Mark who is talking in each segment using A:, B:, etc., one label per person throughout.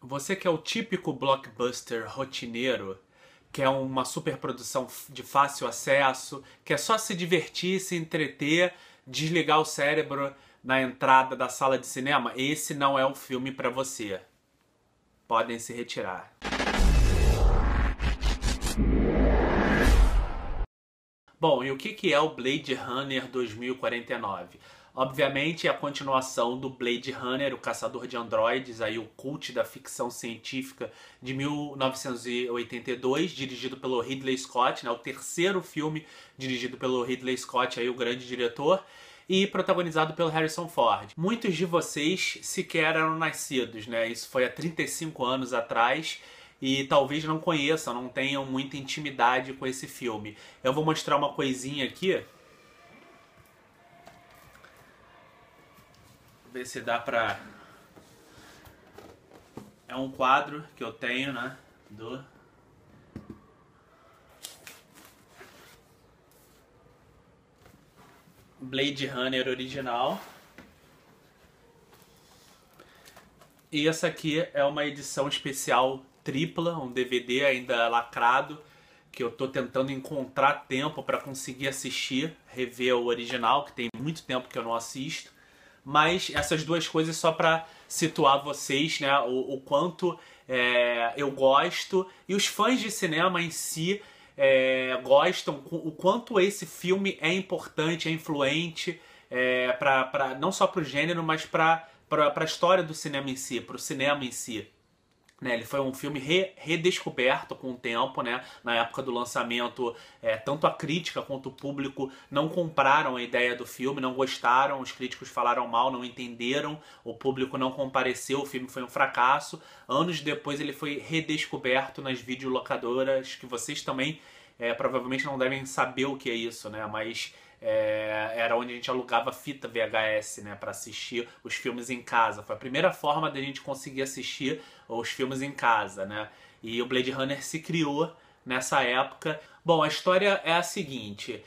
A: Você que é o típico blockbuster rotineiro, que é uma superprodução de fácil acesso, que é só se divertir, se entreter, desligar o cérebro na entrada da sala de cinema, esse não é o filme para você. Podem se retirar. Bom, e o que é o Blade Runner 2049? Obviamente é a continuação do Blade Runner, o Caçador de Androides, aí o cult da ficção científica de 1982, dirigido pelo Ridley Scott, né, o terceiro filme dirigido pelo Ridley Scott, aí o grande diretor, e protagonizado pelo Harrison Ford. Muitos de vocês sequer eram nascidos, né? Isso foi há 35 anos atrás. E talvez não conheçam, não tenham muita intimidade com esse filme. Eu vou mostrar uma coisinha aqui. Ver se dá pra... É um quadro que eu tenho, né? Do Blade Runner original. E essa aqui é uma edição especial tripla, um DVD ainda lacrado, que eu tô tentando encontrar tempo para conseguir assistir, rever o original, que tem muito tempo que eu não assisto. Mas essas duas coisas só para situar vocês, né, o quanto eu gosto e os fãs de cinema em si gostam, o quanto esse filme é importante, é influente, não só para o gênero, mas para a história do cinema em si, para o cinema em si. Né, ele foi um filme redescoberto com o tempo, né? Na época do lançamento, tanto a crítica quanto o público não compraram a ideia do filme, não gostaram, os críticos falaram mal, não entenderam, o público não compareceu, o filme foi um fracasso. Anos depois ele foi redescoberto nas videolocadoras, que vocês também provavelmente não devem saber o que é isso, né? Mas era onde a gente alugava fita VHS, né, para assistir os filmes em casa. Foi a primeira forma da gente conseguir assistir os filmes em casa, né? E o Blade Runner se criou nessa época. Bom, a história é a seguinte: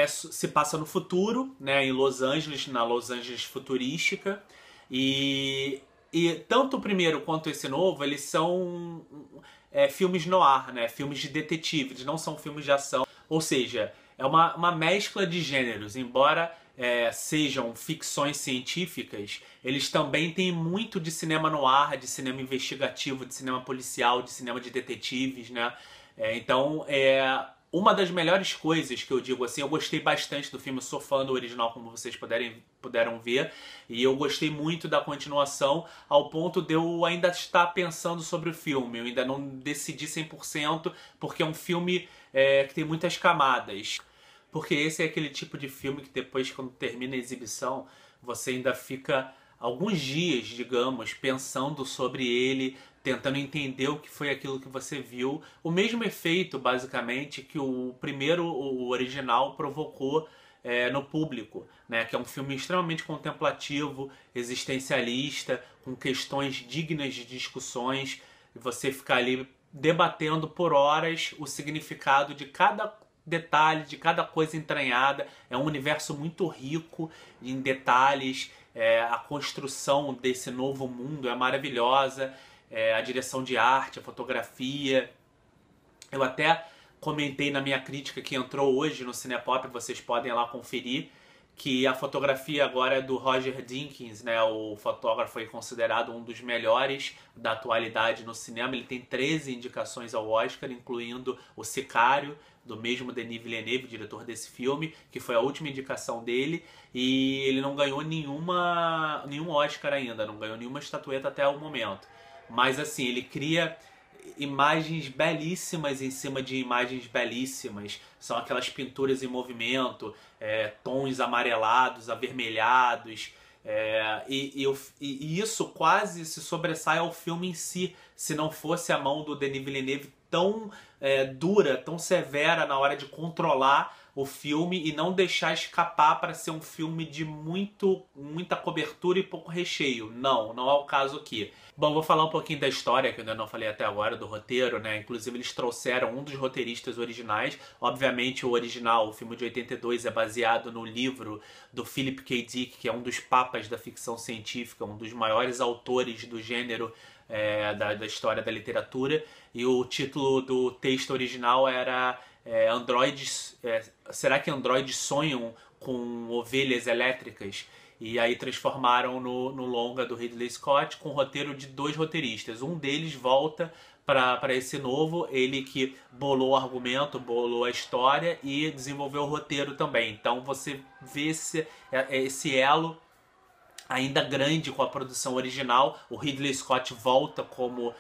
A: se passa no futuro, né, em Los Angeles, na Los Angeles futurística, e tanto o primeiro quanto esse novo, eles são filmes noir, né, filmes de detetive, eles não são filmes de ação, ou seja, é uma mescla de gêneros. Embora sejam ficções científicas, eles também têm muito de cinema noir, de cinema investigativo, de cinema policial, de cinema de detetives, né? Então, uma das melhores coisas que eu digo assim, eu gostei bastante do filme, eu sou fã do original, como vocês puderam ver, e eu gostei muito da continuação, ao ponto de eu ainda estar pensando sobre o filme. Eu ainda não decidi 100%, porque é um filme que tem muitas camadas. Porque esse é aquele tipo de filme que depois, quando termina a exibição, você ainda fica alguns dias, digamos, pensando sobre ele, tentando entender o que foi aquilo que você viu. O mesmo efeito, basicamente, que o original, provocou no público, né? Que é um filme extremamente contemplativo, existencialista, com questões dignas de discussões, e você ficar ali debatendo por horas o significado de cada detalhe, de cada coisa entranhada. É um universo muito rico em detalhes, a construção desse novo mundo é maravilhosa, a direção de arte, a fotografia. Eu até comentei na minha crítica que entrou hoje no Cinepop, vocês podem lá conferir, que a fotografia agora é do Roger Deakins, né? O fotógrafo foi considerado um dos melhores da atualidade no cinema. Ele tem 13 indicações ao Oscar, incluindo O Sicário, do mesmo Denis Villeneuve, diretor desse filme, que foi a última indicação dele, e ele não ganhou nenhum Oscar ainda, não ganhou nenhuma estatueta até o momento. Mas assim, ele cria imagens belíssimas em cima de imagens belíssimas. São aquelas pinturas em movimento, tons amarelados, avermelhados, e isso quase se sobressai ao filme em si, se não fosse a mão do Denis Villeneuve tão dura, tão severa na hora de controlar o filme e não deixar escapar para ser um filme de muita cobertura e pouco recheio. Não é o caso aqui. Bom, vou falar um pouquinho da história, que eu ainda não falei até agora, do roteiro, né? Inclusive eles trouxeram um dos roteiristas originais. Obviamente o original, o filme de 82, é baseado no livro do Philip K. Dick, que é um dos papas da ficção científica, um dos maiores autores do gênero da história da literatura, e o título do texto original era Androides, será que androides sonham com ovelhas elétricas? E aí transformaram no longa do Ridley Scott com roteiro de 2 roteiristas. Um deles volta para esse novo, ele que bolou o argumento, bolou a história e desenvolveu o roteiro também. Então você vê esse elo ainda grande com a produção original. O Ridley Scott volta como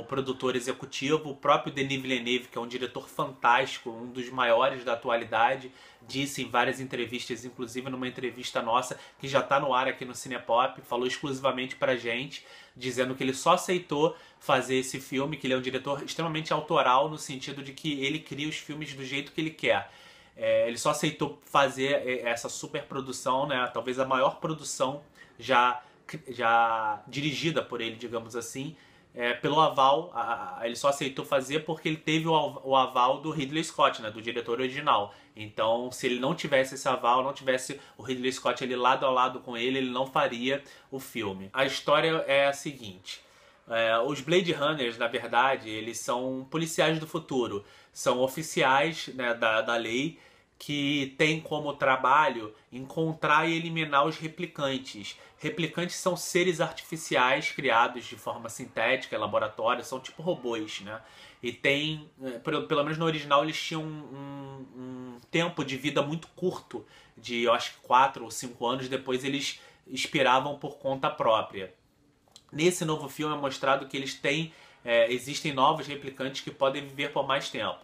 A: produtor executivo. O próprio Denis Villeneuve, que é um diretor fantástico, um dos maiores da atualidade, disse em várias entrevistas, inclusive numa entrevista nossa, que já está no ar aqui no Cinepop, falou exclusivamente pra gente, dizendo que ele só aceitou fazer esse filme, que ele é um diretor extremamente autoral, no sentido de que ele cria os filmes do jeito que ele quer. Ele só aceitou fazer essa superprodução, né? Talvez a maior produção já dirigida por ele, digamos assim, pelo aval. Ele só aceitou fazer porque ele teve o aval do Ridley Scott, né? Do diretor original. Então, se ele não tivesse esse aval, não tivesse o Ridley Scott ali lado a lado com ele não faria o filme. A história é a seguinte. Os Blade Runners, na verdade, eles são policiais do futuro. São oficiais, né, da lei, que tem como trabalho encontrar e eliminar os replicantes. Replicantes são seres artificiais criados de forma sintética, em laboratório, são tipo robôs, né? E tem, pelo menos no original, eles tinham um tempo de vida muito curto, de eu acho que 4 ou 5 anos, depois eles expiravam por conta própria. Nesse novo filme é mostrado que existem novos replicantes que podem viver por mais tempo.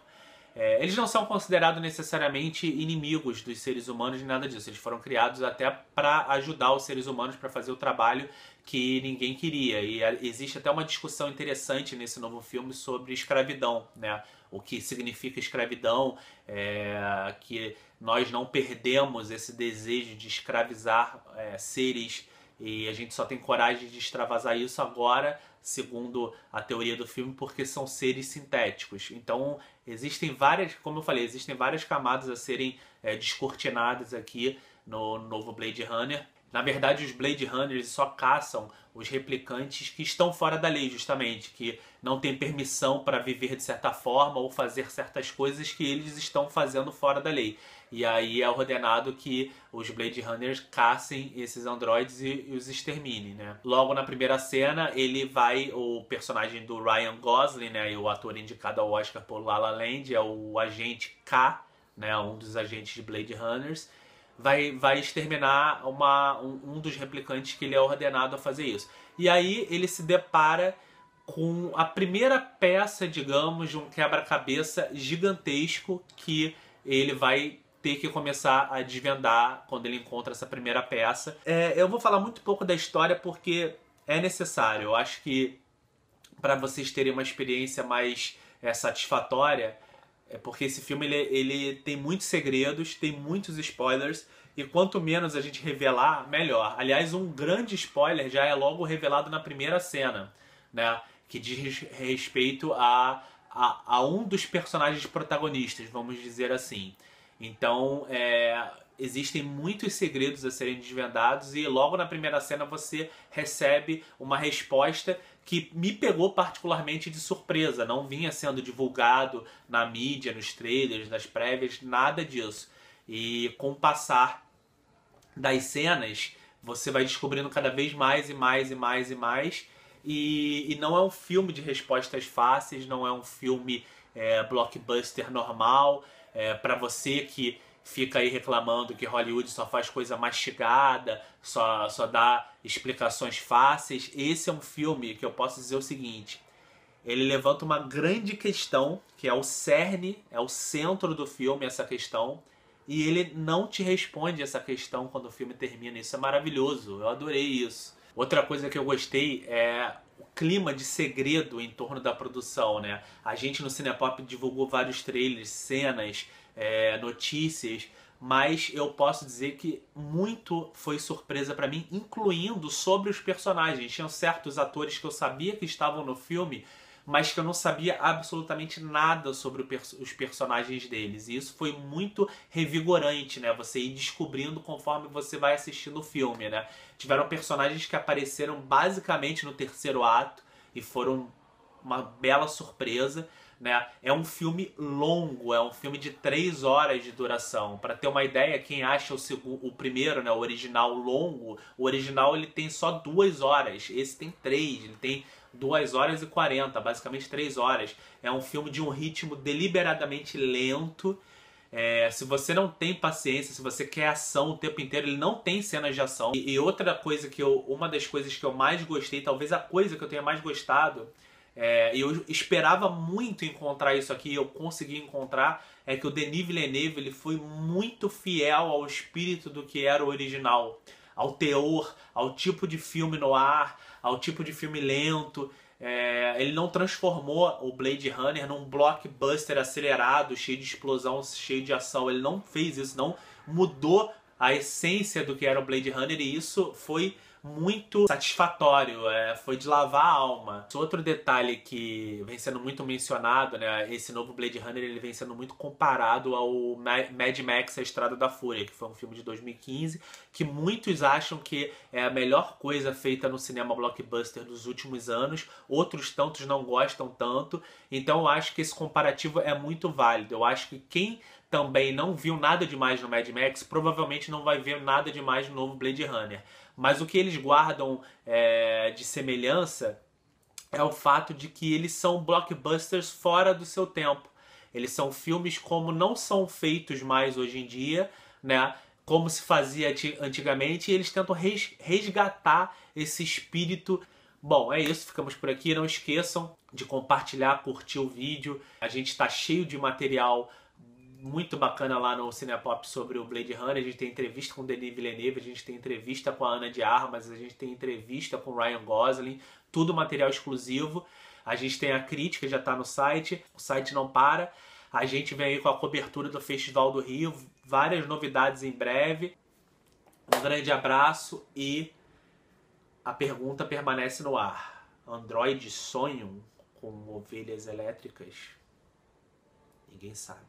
A: Eles não são considerados necessariamente inimigos dos seres humanos nem nada disso. Eles foram criados até para ajudar os seres humanos para fazer o trabalho que ninguém queria. E existe até uma discussão interessante nesse novo filme sobre escravidão, né? O que significa escravidão, que nós não perdemos esse desejo de escravizar seres, e a gente só tem coragem de extravasar isso agora, segundo a teoria do filme, porque são seres sintéticos. Então existem várias, como eu falei, existem várias camadas a serem descortinadas aqui no novo Blade Runner. Na verdade, os Blade Runners só caçam os replicantes que estão fora da lei, justamente, que não têm permissão para viver de certa forma ou fazer certas coisas que eles estão fazendo fora da lei. E aí é ordenado que os Blade Runners caçem esses androides e os exterminem, né? Logo na primeira cena, o personagem do Ryan Gosling, né, e o ator indicado ao Oscar por La La Land, é o agente K, né, um dos agentes de Blade Runners, vai exterminar um dos replicantes que ele é ordenado a fazer isso. E aí ele se depara com a primeira peça, digamos, de um quebra-cabeça gigantesco que ele vai ter que começar a desvendar quando ele encontra essa primeira peça. Eu vou falar muito pouco da história porque é necessário. Eu acho que para vocês terem uma experiência mais satisfatória, porque esse filme ele tem muitos segredos, tem muitos spoilers, e quanto menos a gente revelar, melhor. Aliás, um grande spoiler já é logo revelado na primeira cena, né? Que diz respeito a um dos personagens protagonistas, vamos dizer assim. Então, existem muitos segredos a serem desvendados, e logo na primeira cena você recebe uma resposta que me pegou particularmente de surpresa. Não vinha sendo divulgado na mídia, nos trailers, nas prévias, nada disso. E com o passar das cenas, você vai descobrindo cada vez mais e mais e mais e mais. E não é um filme de respostas fáceis, não é um filme blockbuster normal. Para você que fica aí reclamando que Hollywood só faz coisa mastigada, só dá explicações fáceis, esse é um filme que eu posso dizer o seguinte: ele levanta uma grande questão, que é o cerne, é o centro do filme, essa questão, e ele não te responde essa questão quando o filme termina. Isso é maravilhoso, eu adorei isso. Outra coisa que eu gostei é o clima de segredo em torno da produção, né? A gente no Cinepop divulgou vários trailers, cenas, notícias, mas eu posso dizer que muito foi surpresa pra mim, incluindo sobre os personagens. Tinham certos atores que eu sabia que estavam no filme, mas que eu não sabia absolutamente nada sobre os personagens deles. E isso foi muito revigorante, né? Você ir descobrindo conforme você vai assistindo o filme, né? Tiveram personagens que apareceram basicamente no terceiro ato,
B: e foram uma bela surpresa, né? É um filme longo, é um filme de 3 horas de duração. Para ter uma ideia, quem acha o primeiro, né, o original longo, o original ele tem só 2 horas, esse tem 3, ele tem 2 horas e 40, basicamente 3 horas. É um filme de um ritmo deliberadamente lento. Se você não tem paciência, se você quer ação o tempo inteiro, ele não tem cenas de ação. E outra coisa uma das coisas que eu mais gostei, talvez a coisa que eu tenha mais gostado, eu esperava muito encontrar isso aqui, eu consegui encontrar, é que o Denis Villeneuve ele foi muito fiel ao espírito do que era o original, ao teor, ao tipo de filme noir, ao tipo de filme lento. Ele não transformou o Blade Runner num blockbuster acelerado, cheio de explosão, cheio de ação. Ele não fez isso, não mudou a essência do que era o Blade Runner, e isso foi muito satisfatório, foi de lavar a alma. Outro detalhe que vem sendo muito mencionado, né, esse novo Blade Runner ele vem sendo muito comparado ao Mad Max A Estrada da Fúria, que foi um filme de 2015, que muitos acham que é a melhor coisa feita no cinema blockbuster dos últimos anos, outros tantos não gostam tanto, então eu acho que esse comparativo é muito válido. Eu acho que quem também não viu nada demais no Mad Max provavelmente não vai ver nada demais no novo Blade Runner. Mas o que eles guardam de semelhança é o fato de que eles são blockbusters fora do seu tempo. Eles são filmes como não são feitos mais hoje em dia, né? Como se fazia antigamente, e eles tentam resgatar esse espírito. Bom, é isso, ficamos por aqui. Não esqueçam de compartilhar, curtir o vídeo. A gente está cheio de material muito bacana lá no Cinepop sobre o Blade Runner. A gente tem entrevista com o Denis Villeneuve, a gente tem entrevista com a Ana de Armas, a gente tem entrevista com o Ryan Gosling, tudo material exclusivo. A gente tem a crítica, já está no site, o site não para. A gente vem aí com a cobertura do Festival do Rio, várias novidades em breve. Um grande abraço e a pergunta permanece no ar. Androides sonham com ovelhas elétricas? Ninguém sabe.